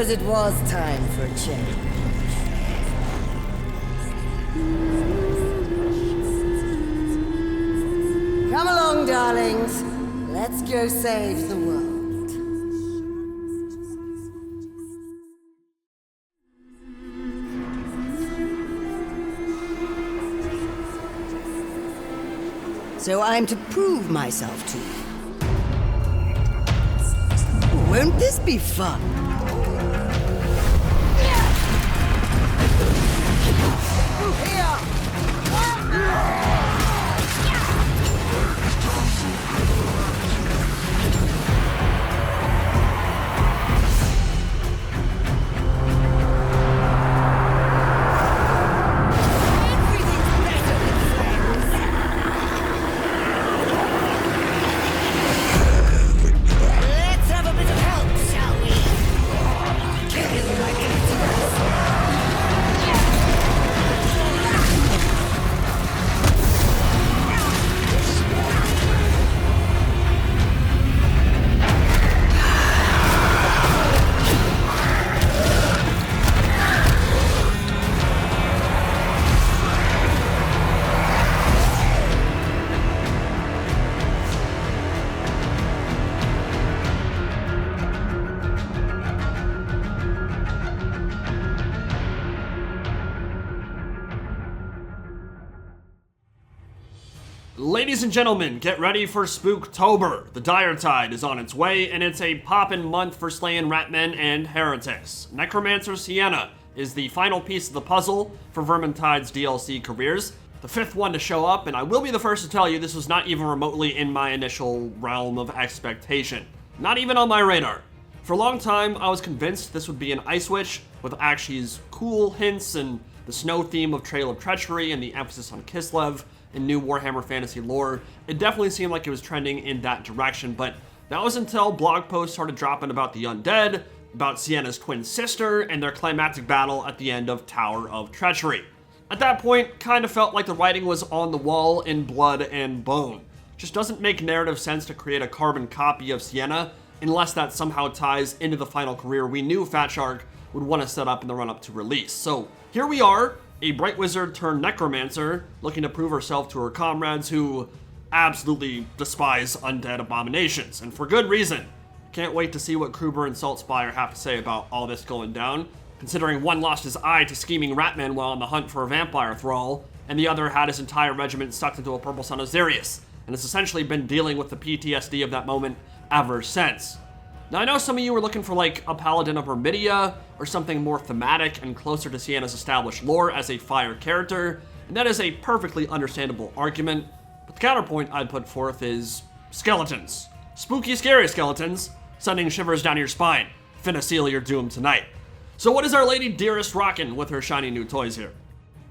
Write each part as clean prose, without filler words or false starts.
suppose it was time for a change. Come along, darlings. Let's go save the world. So I'm to prove myself to you. Won't this be fun? Ladies and gentlemen, get ready for Spooktober. The Dire Tide is on its way, and it's a poppin' month for slaying ratmen and heretics. Necromancer Sienna is the final piece of the puzzle for Vermintide's DLC careers. The fifth one to show up, and I will be the first to tell you this was not even remotely in my initial realm of expectation. Not even on my radar. For a long time, I was convinced this would be an Ice Witch with Akshi's cool hints and the snow theme of Trail of Treachery and the emphasis on Kislev in new Warhammer Fantasy lore. It definitely seemed like it was trending in that direction, but that was until blog posts started dropping about the undead, about Sienna's twin sister, and their climactic battle at the end of Tower of Treachery. At that point, kind of felt like the writing was on the wall in blood and bone. Just doesn't make narrative sense to create a carbon copy of Sienna unless that somehow ties into the final career we knew Fat Shark would want to set up in the run-up to release. So here we are, a bright wizard turned necromancer, looking to prove herself to her comrades who absolutely despise undead abominations, and for good reason. Can't wait to see what Kruber and Saltspire have to say about all this going down, considering one lost his eye to scheming ratmen while on the hunt for a vampire thrall, and the other had his entire regiment sucked into a purple sun of Xerius, and has essentially been dealing with the PTSD of that moment ever since. Now, I know some of you were looking for like a Paladin of Vermidia, or something more thematic and closer to Sienna's established lore as a fire character, and that is a perfectly understandable argument, but the counterpoint I'd put forth is skeletons. Spooky, scary skeletons, sending shivers down your spine. Finna seal your doom tonight. So what is Our Lady Dearest rockin' with her shiny new toys here?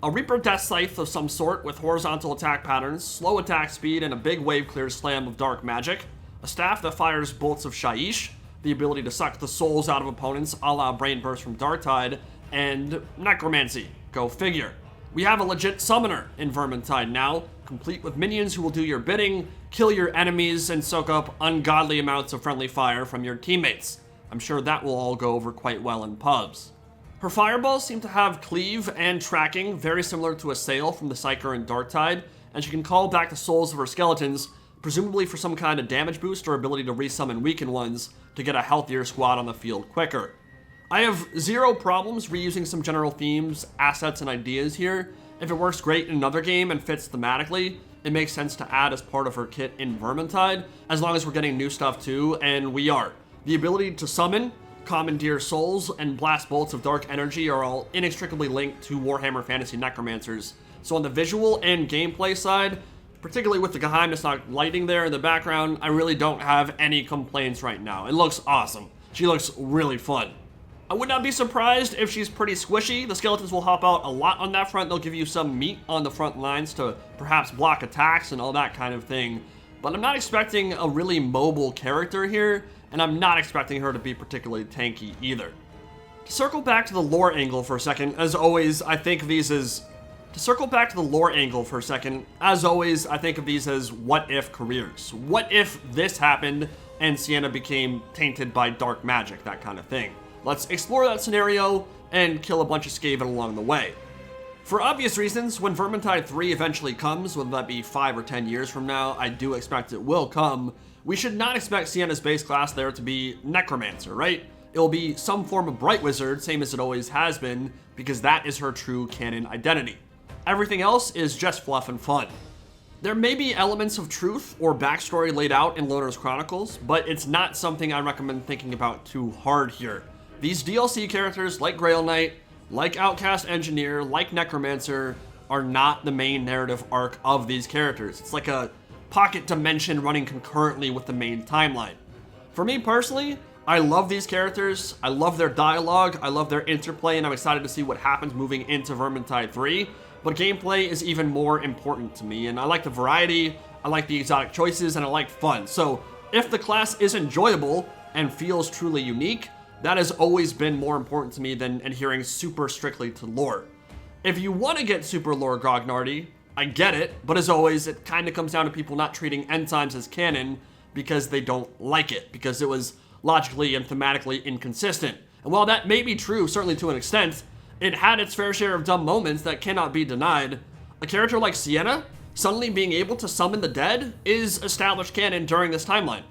A Reaper Death Scythe of some sort with horizontal attack patterns, slow attack speed, and a big wave clear slam of dark magic, a staff that fires bolts of Shaiish, the ability to suck the souls out of opponents a la Brain Burst from Darktide, and Necromancy. Go figure. We have a legit summoner in Vermintide now, complete with minions who will do your bidding, kill your enemies, and soak up ungodly amounts of friendly fire from your teammates. I'm sure that will all go over quite well in pubs. Her fireballs seem to have cleave and tracking, very similar to Assail from the Psyker in Darktide, and she can call back the souls of her skeletons, presumably for some kind of damage boost or ability to resummon weakened ones to get a healthier squad on the field quicker. I have zero problems reusing some general themes, assets, and ideas here. If it works great in another game and fits thematically, it makes sense to add as part of her kit in Vermintide, as long as we're getting new stuff too, and we are. The ability to summon, commandeer souls, and blast bolts of dark energy are all inextricably linked to Warhammer Fantasy Necromancers, so on the visual and gameplay side, particularly with the Geheimnisnacht lighting there in the background, I really don't have any complaints right now. It looks awesome. She looks really fun. I would not be surprised if she's pretty squishy. The skeletons will help out a lot on that front. They'll give you some meat on the front lines to perhaps block attacks and all that kind of thing. But I'm not expecting a really mobile character here, and I'm not expecting her to be particularly tanky either. To circle back to the lore angle for a second, as always, I think of these as what if careers. What if this happened and Sienna became tainted by dark magic, that kind of thing. let's explore that scenario and kill a bunch of Skaven along the way. For obvious reasons, when Vermintide 3 eventually comes, whether that be 5 or 10 years from now, I do expect it will come, we should not expect Sienna's base class there to be Necromancer, right? It'll be some form of Bright Wizard, same as it always has been, because that is her true canon identity. Everything else is just fluff and fun. There may be elements of truth or backstory laid out in Loner's Chronicles, but it's not something I recommend thinking about too hard here. These DLC characters, like Grail Knight, like Outcast Engineer, like Necromancer, are not the main narrative arc of these characters. It's like a pocket dimension running concurrently with the main timeline. For me personally, I love these characters, I love their dialogue, I love their interplay, and I'm excited to see what happens moving into Vermintide 3, but gameplay is even more important to me, and I like the variety, I like the exotic choices, and I like fun. So if the class is enjoyable and feels truly unique, that has always been more important to me than adhering super strictly to lore. If you want to get super lore grognardy, I get it, but as always, it kind of comes down to people not treating end times as canon because they don't like it, because it was logically and thematically inconsistent. And while that may be true, certainly to an extent, it had its fair share of dumb moments that cannot be denied. A character like Sienna suddenly being able to summon the dead is established canon during this timeline.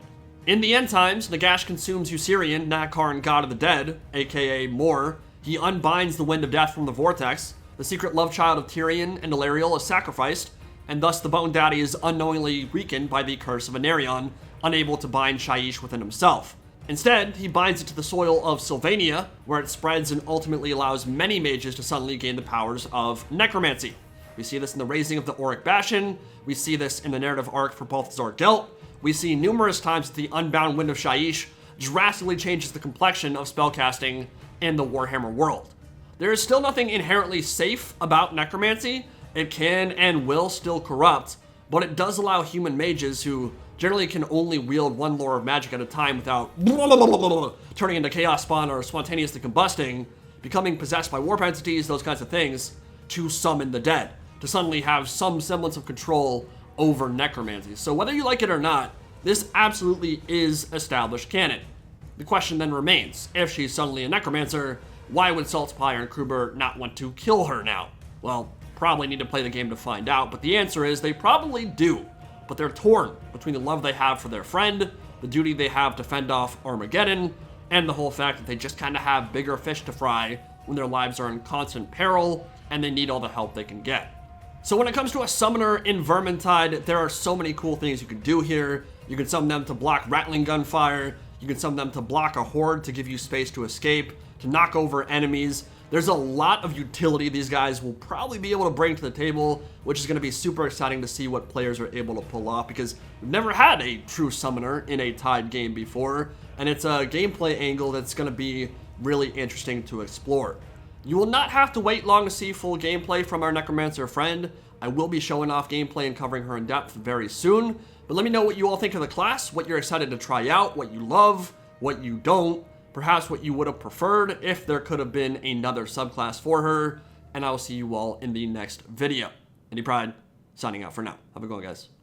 In the end times, Nagash consumes Usirian, Nakarn, god of the dead, aka Mor. He unbinds the wind of death from the vortex. The secret love child of Tyrion and Ilariel is sacrificed, and thus the Bone Daddy is unknowingly weakened by the curse of Anarion, unable to bind Shaiish within himself. Instead, he binds it to the soil of Sylvania, where it spreads and ultimately allows many mages to suddenly gain the powers of necromancy. We see this in the raising of the Auric Bastion, we see this in the narrative arc for Balthazar Gelt, we see numerous times that the Unbound Wind of Shaiish drastically changes the complexion of spellcasting in the Warhammer world. There is still nothing inherently safe about necromancy. It can and will still corrupt, but it does allow human mages who generally can only wield one lore of magic at a time without turning into chaos spawn or spontaneously combusting, becoming possessed by warp entities, those kinds of things, to summon the dead, to suddenly have some semblance of control over necromancy. So whether you like it or not, this absolutely is established canon. The question then remains, if she's suddenly a necromancer, why would Saltzpyre and Kruber not want to kill her now? Well, probably need to play the game to find out, but the answer is they probably do. But they're torn between the love they have for their friend, the duty they have to fend off Armageddon, and the whole fact that they just kind of have bigger fish to fry when their lives are in constant peril and they need all the help they can get. So when it comes to a summoner in Vermintide, there are so many cool things you can do here. You can summon them to block rattling gunfire, you can summon them to block a horde to give you space to escape, to knock over enemies. There's a lot of utility these guys will probably be able to bring to the table, which is going to be super exciting to see what players are able to pull off, because we've never had a true summoner in a Tide game before, and it's a gameplay angle that's going to be really interesting to explore. You will not have to wait long to see full gameplay from our Necromancer friend. I will be showing off gameplay and covering her in depth very soon, but let me know what you all think of the class, what you're excited to try out, what you love, what you don't, perhaps what you would have preferred if there could have been another subclass for her, and I will see you all in the next video. Indy Pride, signing out for now. Have a good one, guys.